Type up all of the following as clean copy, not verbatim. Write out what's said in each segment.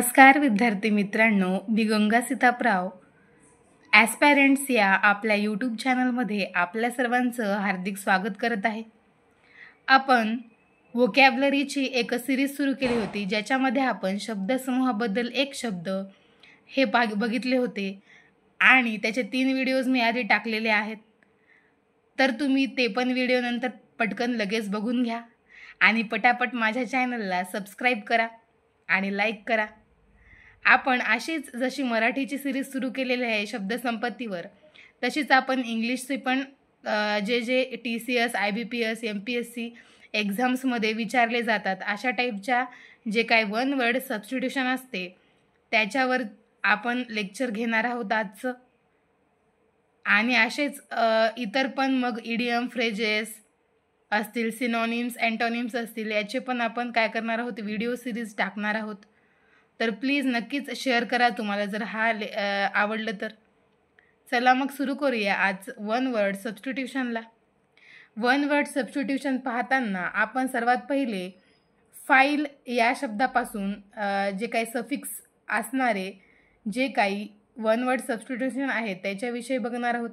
नमस्कार विद्यार्थी मित्रांनो, मी गंगा सीतापराव ॲस्पायरंट्स या आपल्या यूट्यूब चॅनलमध्ये आपल्या सर्वांचं हार्दिक स्वागत करत आहे. आपण व्होकॅब्युलरीची एक सिरीज सुरू केली होती, ज्याच्यामध्ये आपण शब्दसमूहाबद्दल एक शब्द हे बघितले होते आणि त्याचे 3 व्हिडिओज मी आधी टाकलेले आहेत. तर तुम्ही ते पण व्हिडिओ नंतर पटकन लगेच बघून घ्या आणि पटापट माझ्या चॅनलला सबस्क्राईब करा आणि लाईक करा. आपण अशीच जशी मराठीची सिरीज सुरू केलेली आहे शब्दसंपत्तीवर, तशीच आपण इंग्लिशचे पण जे TCS, IBPS, MPSC एक्झाम्समध्ये विचारले जातात अशा टाईपच्या जे काय वन वर्ड सबस्टिट्यूशन असते त्याच्यावर आपण लेक्चर घेणार आहोत आजचं. आणि असेच इतर पण मग इडियम, फ्रेजेस असतील, सिनॉनिम्स, अँटोनिम्स असतील, याचे पण आपण काय करणार आहोत, व्हिडिओ सिरीज टाकणार आहोत. तर प्लीज नक्कीच शेअर करा तुम्हाला जर आवडलं तर. चला मग सुरू करूया आज वन वर्ड सबस्टिट्यूशनला. वन वर्ड सबस्टिट्यूशन पाहताना आपण सर्वात पहिले फाईल या शब्दापासून जे काही सफिक्स असणारे जे काही वन वर्ड सबस्टिट्यूशन आहे त्याच्याविषयी बघणार आहोत.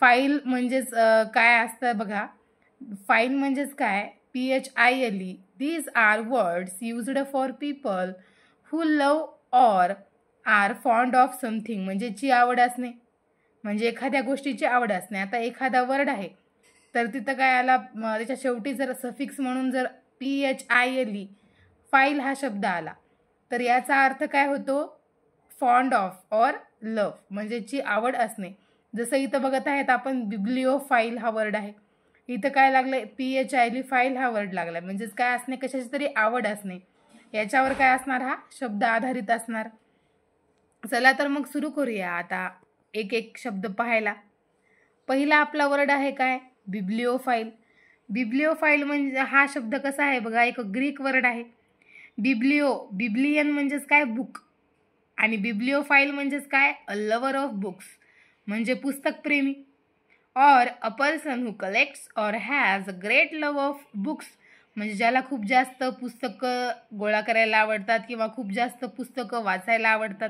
फाईल म्हणजेच काय असतं बघा. फाईल म्हणजेच काय, PHILE. These are words used for people who love or are fond of something. म्हणजे ची आवड असणे, म्हणजे एखाद्या गोष्टीची आवड असणे. आता एखादा वर्ड आहे तर तिथं काय आला, त्याच्या शेवटी जर सफिक्स म्हणून जर PHILE फाईल हा शब्द आला तर याचा अर्थ काय होतो, फॉन्ड ऑफ और लव, म्हणजे ची आवड असणे. जसं इथं बघत आहेत आपण बिब्लिओफाईल हा वर्ड आहे, इथं काय लागलं, PHILE फाईल हा वर्ड लागला. म्हणजेच काय असणे, कशाची तरी आवड असणे. याच्यावर काय असणार, हा शब्द आधारित असणार. चला तर मग सुरू करूया आता एक एक शब्द पाहायला. पहिला आपला वर्ड आहे काय, बिब्लिओफाईल. बिब्लिओफाईल म्हणजे हा शब्द कसा आहे बघा, एक ग्रीक वर्ड आहे. बिब्लियन म्हणजेच काय, बुक. आणि बिब्लिओफाईल म्हणजेच काय, अ लवर ऑफ बुक्स, म्हणजे पुस्तक प्रेमी. और अ पर्सन हू कलेक्ट्स और has a great love of books, म्हणजे ज्याला खूप जास्त पुस्तकं गोळा करायला आवडतात किंवा खूप जास्त पुस्तकं वाचायला आवडतात,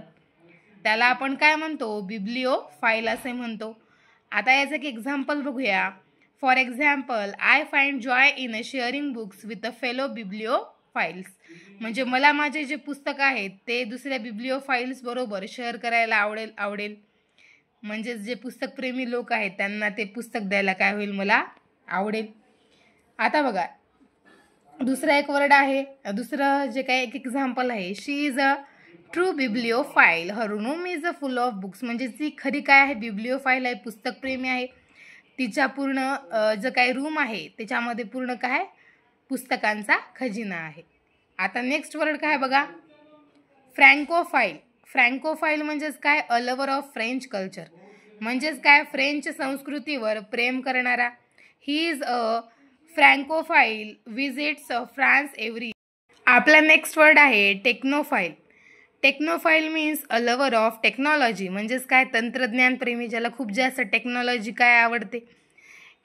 त्याला आपण काय म्हणतो, बिब्लिओफाईल असे म्हणतो. आता याचं एक एक्झाम्पल बघूया. For example, I find joy in sharing books with a fellow bibliophiles. म्हणजे मला माझे जे पुस्तक आहेत ते दुसऱ्या बिब्लिओफाईल्स बरोबर शेअर करायला आवडेल. म्हणजे जे पुस्तकप्रेमी लोक आहेत त्यांना ते पुस्तक द्यायला काय होईल, मला आवडेल. आता बघा दुसरा एक वर्ड आहे, दुसरं जे काय एक एक्झाम्पल आहे. She is a true bibliophile, her room is a full of books. म्हणजे ती खरी काय आहे, बिब्लिओफाईल आहे, पुस्तकप्रेमी आहे. तिच्या पूर्ण जो काही रूम आहे त्याच्यामध्ये पूर्ण काय, पुस्तकांचा खजिना आहे. आता नेक्स्ट वर्ड काय बघा, फ्रँकोफाईल. फ्रँकोफाईल म्हणजेच काय, a lover of French culture, म्हणजेच काय, फ्रेंच संस्कृतीवर प्रेम करणारा. He is a francophile, visits France every. आपला नेक्स्ट वर्ड आहे technophile. Technophile means a lover of technology, म्हणजेच काय, तंत्रज्ञान प्रेमी, ज्याला खूप जास्त टेक्नॉलॉजी काय आवडते.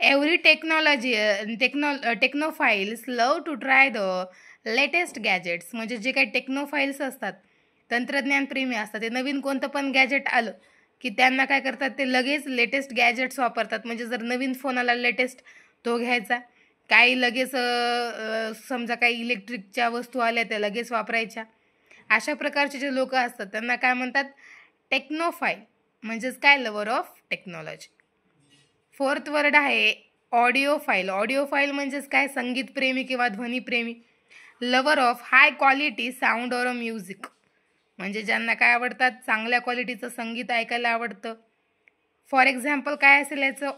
Every technophiles love to try the latest gadgets, म्हणजे जे काही टेक्नोफाईल्स असतात, तंत्रज्ञान प्रेमी असतात, ते नवीन कोणतं पण गॅजेट आलं की त्यांना काय करतात, ते लगेच लेटेस्ट गॅजेट्स वापरतात. म्हणजे जर नवीन फोन आला लेटेस्ट, तो घ्यायचा. काही लगेच समजा काही इलेक्ट्रिकच्या वस्तू आल्या त्या लगेच वापरायच्या. अशा प्रकारचे जे लोक असतात त्यांना काय म्हणतात, टेक्नोफाईल, म्हणजेच काय, lover of technology. Fourth word आहे ऑडिओफाईल. ऑडिओफाईल म्हणजेच काय, संगीतप्रेमी किंवा ध्वनीप्रेमी. Lover of high quality sound और म्युझिक, म्हणजे ज्यांना काय आवडतात, चांगल्या क्वालिटीचं संगीत ऐकायला आवडतं. फॉर एक्झाम्पल काय असेल याचं,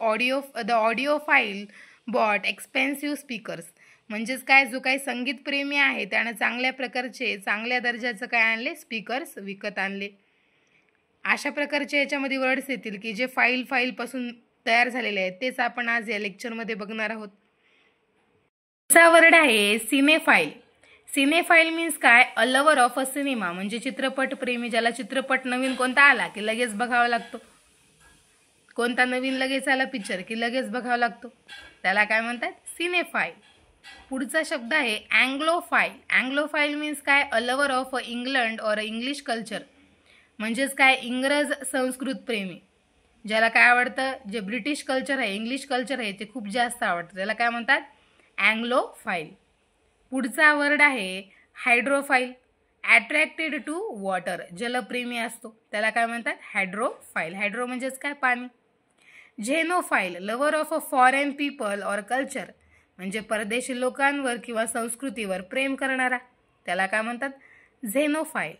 द ऑडिओफाईल बॉट एक्सपेन्सिव्ह स्पीकर्स, म्हणजेच काय, जो काही संगीतप्रेमी आहे त्यानं चांगल्या प्रकारचे, चांगल्या दर्जाचं काय आणले, स्पीकर्स विकत आणले. अशा प्रकारचे याच्यामध्ये वर्ड्स येतील की जे फाईलपासून तयार झालेले आहेत, तेच आपण आज या लेक्चरमध्ये बघणार आहोत. पुढचा वर्ड आहे सिनेफाईल. सिनेफाईल मीन्स काय, a lover of a cinema, म्हणजे चित्रपट प्रेमी, ज्याला चित्रपट नवीन कोणता आला की लगेच बघावा लागतो. कोणता नवीन लगेच आला पिक्चर की लगेच बघावा लागतो, त्याला काय म्हणतात, सिनेफाईल. पुढचा शब्द आहे अँग्लोफाईल. अँग्लोफाईल मीन्स काय, अ लवर ऑफ इंग्लंड और इंग्लिश कल्चर. म्हणजेच काय, इंग्रज संस्कृत प्रेमी. ज्याला काय आवडतं, जे ब्रिटिश कल्चर आहे, इंग्लिश कल्चर आहे, ते खूप जास्त आवडतं, त्याला काय म्हणतात, अँग्लोफाईल. पुढचा वर्ड आहे हायड्रोफाईल. अट्रॅक्टेड टू वॉटर, जलप्रेमी असतो, त्याला काय म्हणतात, हायड्रोफाईल. हायड्रो म्हणजेच काय, पाणी. Xenophile, lover of a foreign people और कल्चर, म्हणजे परदेशी लोकांवर किंवा संस्कृतीवर प्रेम करणारा, त्याला काय म्हणतात, झेनोफाईल.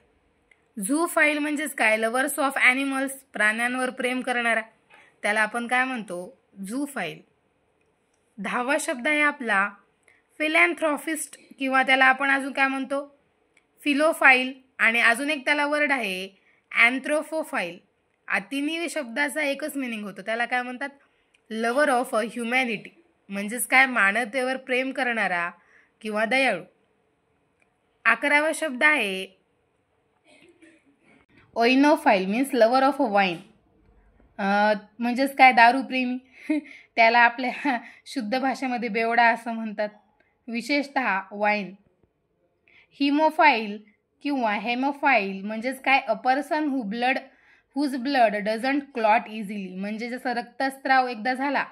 झूफाईल म्हणजेच काय, लवर्स ऑफ ॲनिमल्स, प्राण्यांवर प्रेम करणारा, त्याला आपण काय म्हणतो, झूफाईल. 10वा शब्द आहे आपला फिलॅन्थ्रॉफिस्ट, किंवा त्याला आपण अजून काय म्हणतो, फिलोफाईल. आणि अजून एक त्याला वर्ड आहे अँथ्रोपोफाईल. तिन्ही शब्दाचा एकच मिनिंग होतो, त्याला काय म्हणतात, लवर ऑफ अ ह्युमॅनिटी, म्हणजेच काय, मानवतेवर प्रेम करणारा किंवा दयाळू. 11वा शब्द आहे oenophile, means lover of a wine, म्हणजेच काय, दारूप्रेमी. त्याला आपल्या शुद्ध भाषेमध्ये बेवडा असं म्हणतात, विशेषतः वाईन. हिमोफाईल किंवा हेमोफाईल म्हणजेच काय, a person whose blood doesn't clot easily, म्हणजे जसं रक्तस्राव एकदा झाला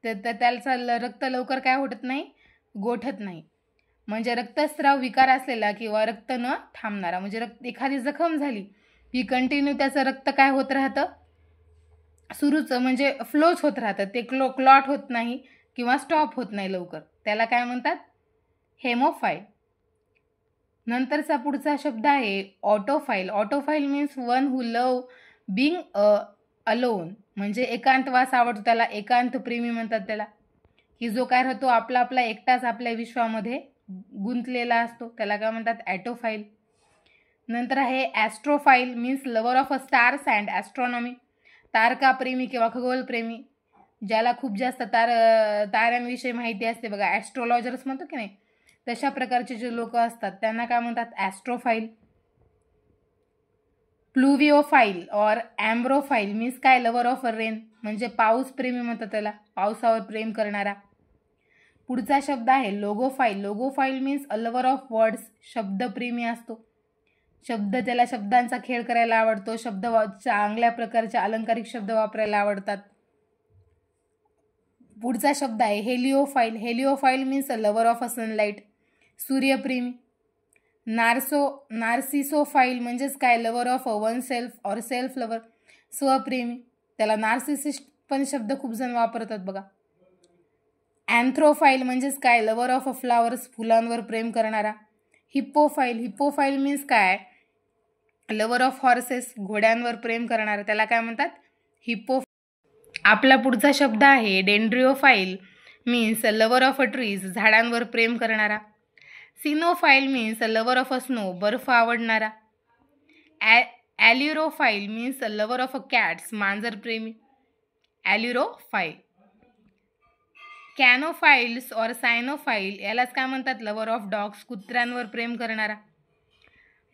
तर त्याचा रक्त लवकर काय होत नाही, गोठत नाही. म्हणजे रक्तस्राव विकार असलेला किंवा रक्त न थांबणारा, म्हणजे एखादी जखम झाली की कंटिन्यू त्याचं रक्त काय होत राहतं, सुरूच, म्हणजे फ्लोच होत राहतं, ते क्लॉट होत नाही किंवा स्टॉप होत नाही लवकर, त्याला काय म्हणतात, हेमोफाईल. नंतरचा पुढचा शब्द आहे autophile. Autophile means one who love being alone, म्हणजे एकांतवास आवडतो, त्याला एकांत प्रेमी म्हणतात त्याला, की जो काय राहतो आपला आपला एकटाच आपल्या विश्वामध्ये गुंतलेला असतो, त्याला काय म्हणतात, ॲटोफाईल. नंतर आहे astrophile, means lover of a stars and astronomy, तारका प्रेमी किंवा खगोलप्रेमी, ज्याला खूप जास्त ताऱ्यांविषयी माहिती असते बघा, ॲस्ट्रोलॉजर्स म्हणतो की नाही, तशा प्रकारचे जे लोक असतात त्यांना काय म्हणतात, ॲस्ट्रोफाईल. प्लुविओफाईल और ॲम्ब्रोफाईल मीन्स काय, लवर ऑफ अ रेन, म्हणजे पाऊस प्रेमी म्हणतात त्याला, पावसावर प्रेम करणारा. पुढचा शब्द आहे logophile. Logophile means a lover of words, शब्दप्रेमी असतो, त्याला शब्दांचा खेळ करायला आवडतो, चांगल्या प्रकारचे अलंकारिक शब्द वापरायला आवडतात. पुढचा शब्द आहे heliophile. Heliophile means a lover of a sunlight, सूर्यप्रेमी. नार्सिसोफाईल म्हणजेच काय, lover of a one self और सेल्फ लवर, स्वप्रेमी, त्याला नार्सिसिस्ट पण शब्द खूप जण वापरतात बघा. अँथ्रोफाईल म्हणजेच काय, लवर ऑफ अ फ्लावर्स, फुलांवर प्रेम करणारा. हिप्पोफाईल मीन्स काय, लवर ऑफ हॉर्सेस, घोड्यांवर प्रेम करणारा, त्याला काय म्हणतात, हिप्पो. आपला पुढचा शब्द आहे dendrophile, means lover of a trees, झाडांवर प्रेम करणारा. Sinophile means lover of a snow, बर्फ आवडणारा. Ailurophile means lover of a cats, मांजर प्रेमी, ॲल्युरोफाईल. कॅनोफाईल्स और सायनोफाईल, यालाच काय म्हणतात, लवर ऑफ डॉग्स, कुत्र्यांवर प्रेम करणारा.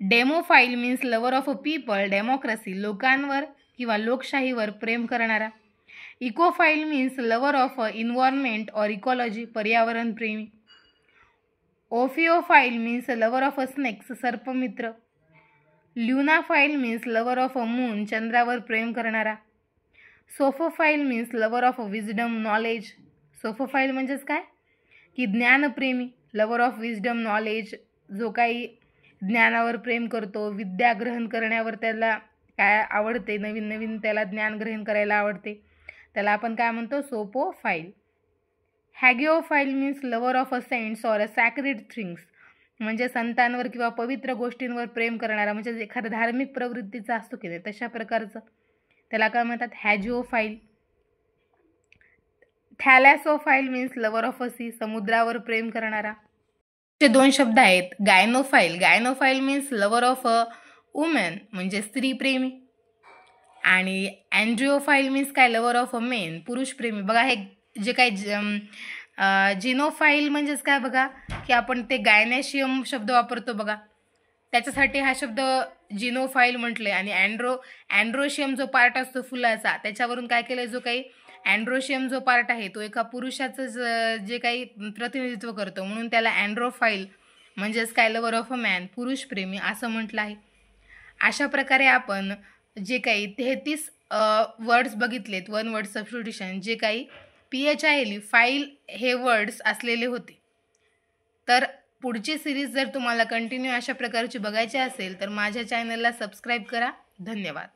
Demophile means lover of a people, democracy, लोकांवर किंवा लोकशाहीवर प्रेम करणारा. Ecophile means lover of a environment और इकॉलॉजी, पर्यावरण प्रेमी. Ophiophile means lover of a snakes, सर्पमित्र. Lunaphile means lover of a moon, चंद्रावर प्रेम करणारा. Sophophile means lover of a wisdom, knowledge. Sophophile म्हणजेच काय, की ज्ञानप्रेमी, लवर ऑफ विजडम, नॉलेज, जो काही ज्ञानावर प्रेम करतो, विद्या ग्रहण करण्यावर त्याला काय आवडते, नवीन नवीन त्याला ज्ञान ग्रहण करायला आवडते, त्याला आपण काय म्हणतो, sophophile. Hagiophile means lover of a saints और अ सॅक्रेड थिंग्स, म्हणजे संतांवर किंवा पवित्र गोष्टींवर प्रेम करणारा, म्हणजे एखादा धार्मिक प्रवृत्तीचा असतो की नाही तशा प्रकारचं, त्याला काय म्हणतात, hagiophile. Thalassophile means lover of a sea, समुद्रावर प्रेम करणारा. ते 2 शब्द आहेत gynophile. Gynophile means lover of a woman, म्हणजे स्त्री प्रेमी. आणि अँड्रिओफाईल मीन्स काय, लवर ऑफ अ मेन, पुरुष प्रेमी. बघा हे जे काही जिनोफाईल म्हणजेच काय बघा, की आपण ते गायनेशियम शब्द वापरतो बघा, त्याच्यासाठी हा शब्द जिनोफाईल म्हटले. आणि अँड्रोशियम जो पार्ट असतो फुलाचा, त्याच्यावरून काय केलं, जो काही अँड्रोशियम जो पार्ट आहे तो एका पुरुषाचं जे काही प्रतिनिधित्व करतो, म्हणून त्याला अँड्रोफाईल म्हणजेच काय लवर ऑफ अ मॅन, पुरुष प्रेमी असं म्हटलं आहे. अशा प्रकारे आपण जे काही 33 वर्ड्स बघितलेत, वन वर्ड सबस्टिट्यूशन, जे काही PHIL फाईल हे वर्ड्स असलेले होते. तर पुढची सिरीज जर तुम्हाला कंटिन्यू अशा प्रकारची बघायची असेल तर माझ्या चॅनलला सबस्क्राईब करा. धन्यवाद.